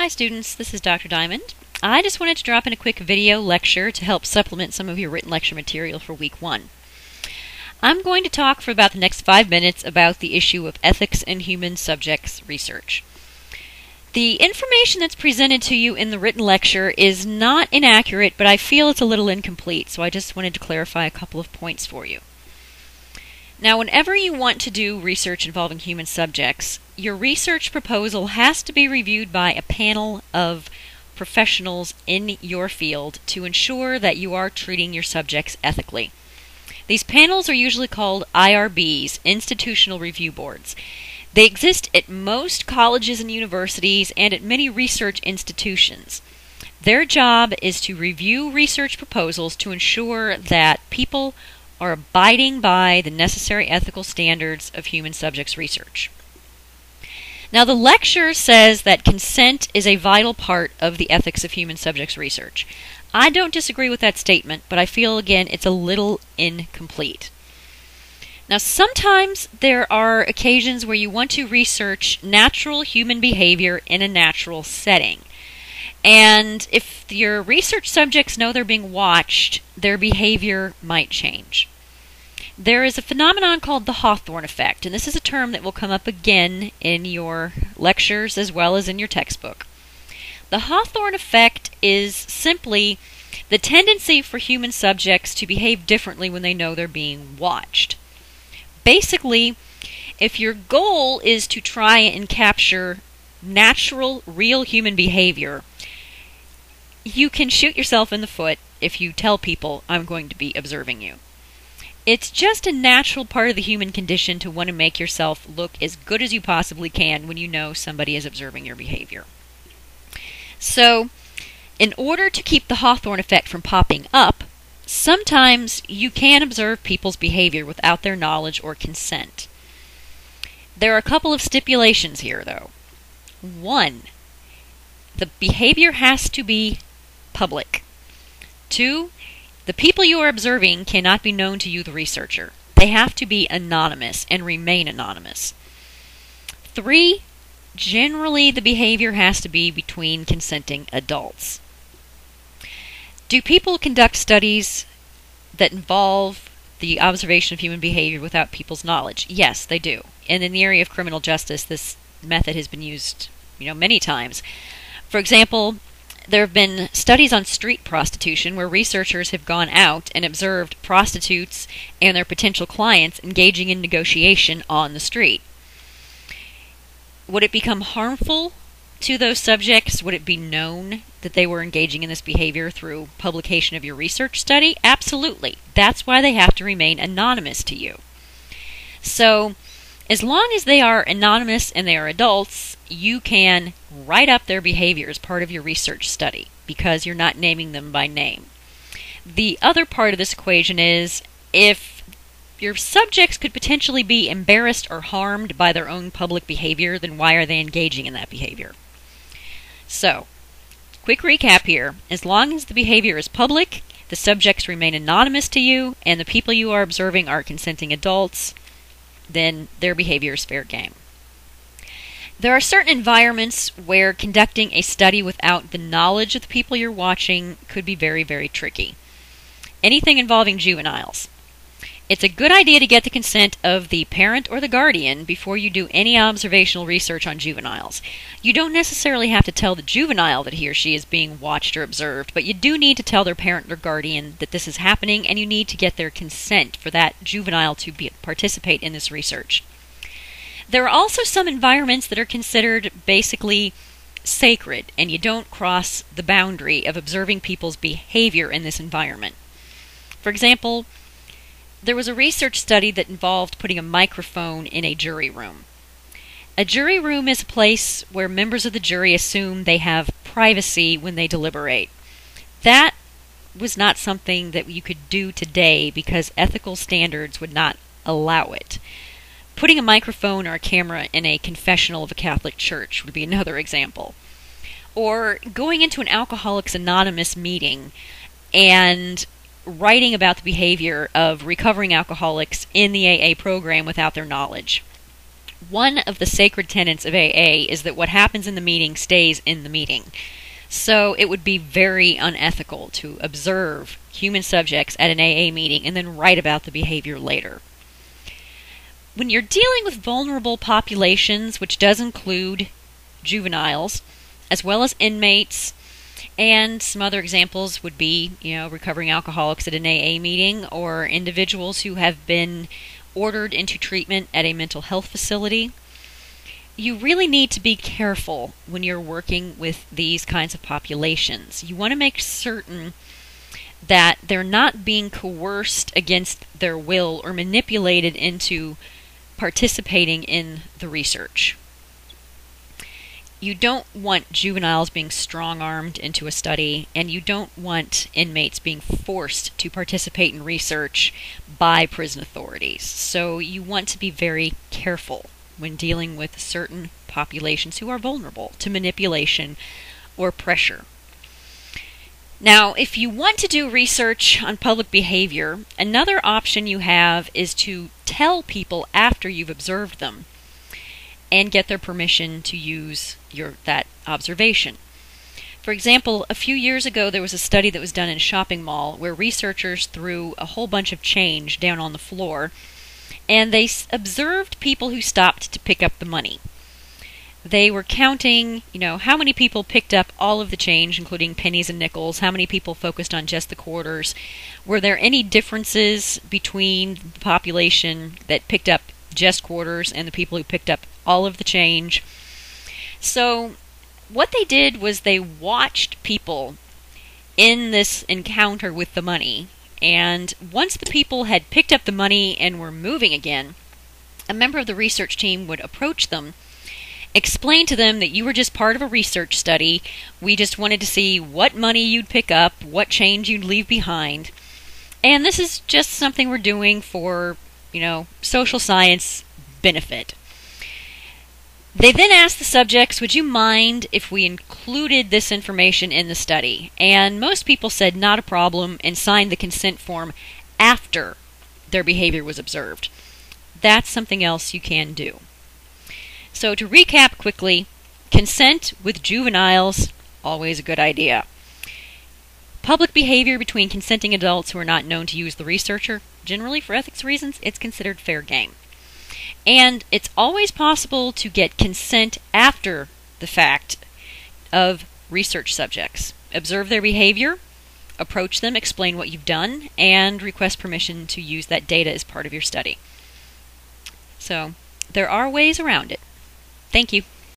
Hi students, this is Dr. Diamond. I just wanted to drop in a quick video lecture to help supplement some of your written lecture material for week 1. I'm going to talk for about the next 5 minutes about the issue of ethics in human subjects research. The information that's presented to you in the written lecture is not inaccurate, but I feel it's a little incomplete, so I just wanted to clarify a couple of points for you. Now, whenever you want to do research involving human subjects, your research proposal has to be reviewed by a panel of professionals in your field to ensure that you are treating your subjects ethically. These panels are usually called IRBs, Institutional Review Boards. They exist at most colleges and universities and at many research institutions. Their job is to review research proposals to ensure that people are abiding by the necessary ethical standards of human subjects research. Now, the lecture says that consent is a vital part of the ethics of human subjects research. I don't disagree with that statement, but I feel, again, it's a little incomplete. Now, sometimes there are occasions where you want to research natural human behavior in a natural setting. And if your research subjects know they're being watched, their behavior might change. There is a phenomenon called the Hawthorne effect, and this is a term that will come up again in your lectures as well as in your textbook. The Hawthorne effect is simply the tendency for human subjects to behave differently when they know they're being watched. Basically, if your goal is to try and capture natural, real human behavior, you can shoot yourself in the foot if you tell people, "I'm going to be observing you." It's just a natural part of the human condition to want to make yourself look as good as you possibly can when you know somebody is observing your behavior. So, in order to keep the Hawthorne effect from popping up, sometimes you can observe people's behavior without their knowledge or consent. There are a couple of stipulations here, though. 1, the behavior has to be public. 2, the people you are observing cannot be known to you, the researcher. They have to be anonymous and remain anonymous. 3, generally the behavior has to be between consenting adults. Do people conduct studies that involve the observation of human behavior without people's knowledge? Yes, they do. And in the area of criminal justice, this method has been used, many times. For example, there have been studies on street prostitution where researchers have gone out and observed prostitutes and their potential clients engaging in negotiation on the street. Would it become harmful to those subjects? Would it be known that they were engaging in this behavior through publication of your research study? Absolutely. That's why they have to remain anonymous to you. So, as long as they are anonymous and they are adults, you can write up their behavior as part of your research study because you're not naming them by name. The other part of this equation is if your subjects could potentially be embarrassed or harmed by their own public behavior, then why are they engaging in that behavior? So, quick recap here. As long as the behavior is public, the subjects remain anonymous to you, and the people you are observing are consenting adults, then their behavior is fair game. There are certain environments where conducting a study without the knowledge of the people you're watching could be very, very tricky. Anything involving juveniles. It's a good idea to get the consent of the parent or the guardian before you do any observational research on juveniles. You don't necessarily have to tell the juvenile that he or she is being watched or observed, but you do need to tell their parent or guardian that this is happening, and you need to get their consent for that juvenile to participate in this research. There are also some environments that are considered basically sacred, and you don't cross the boundary of observing people's behavior in this environment. For example, there was a research study that involved putting a microphone in a jury room. A jury room is a place where members of the jury assume they have privacy when they deliberate. That was not something that you could do today because ethical standards would not allow it. Putting a microphone or a camera in a confessional of a Catholic church would be another example. Or going into an Alcoholics Anonymous meeting and writing about the behavior of recovering alcoholics in the AA program without their knowledge. One of the sacred tenets of AA is that what happens in the meeting stays in the meeting. So it would be very unethical to observe human subjects at an AA meeting and then write about the behavior later. When you're dealing with vulnerable populations, which does include juveniles, as well as inmates, and some other examples would be, recovering alcoholics at an AA meeting, or individuals who have been ordered into treatment at a mental health facility. You really need to be careful when you're working with these kinds of populations. You want to make certain that they're not being coerced against their will or manipulated into participating in the research. You don't want juveniles being strong-armed into a study, and you don't want inmates being forced to participate in research by prison authorities. So you want to be very careful when dealing with certain populations who are vulnerable to manipulation or pressure. Now, if you want to do research on public behavior, another option you have is to tell people after you've observed them and get their permission to use that observation. For example, a few years ago there was a study that was done in a shopping mall where researchers threw a whole bunch of change down on the floor, and they observed people who stopped to pick up the money. They were counting, how many people picked up all of the change, including pennies and nickels, how many people focused on just the quarters. Were there any differences between the population that picked up just quarters and the people who picked up all of the change? So what they did was they watched people in this encounter with the money, and once the people had picked up the money and were moving again, a member of the research team would approach them, explain to them that you were just part of a research study. We just wanted to see what money you'd pick up, what change you'd leave behind, and this is just something we're doing for, social science benefit. They then asked the subjects, would you mind if we included this information in the study? And most people said not a problem and signed the consent form after their behavior was observed. That's something else you can do. So to recap quickly, consent with juveniles, always a good idea. Public behavior between consenting adults who are not known to use the researcher, generally for ethics reasons, it's considered fair game. And it's always possible to get consent after the fact of research subjects. Observe their behavior, approach them, explain what you've done, and request permission to use that data as part of your study. So there are ways around it. Thank you.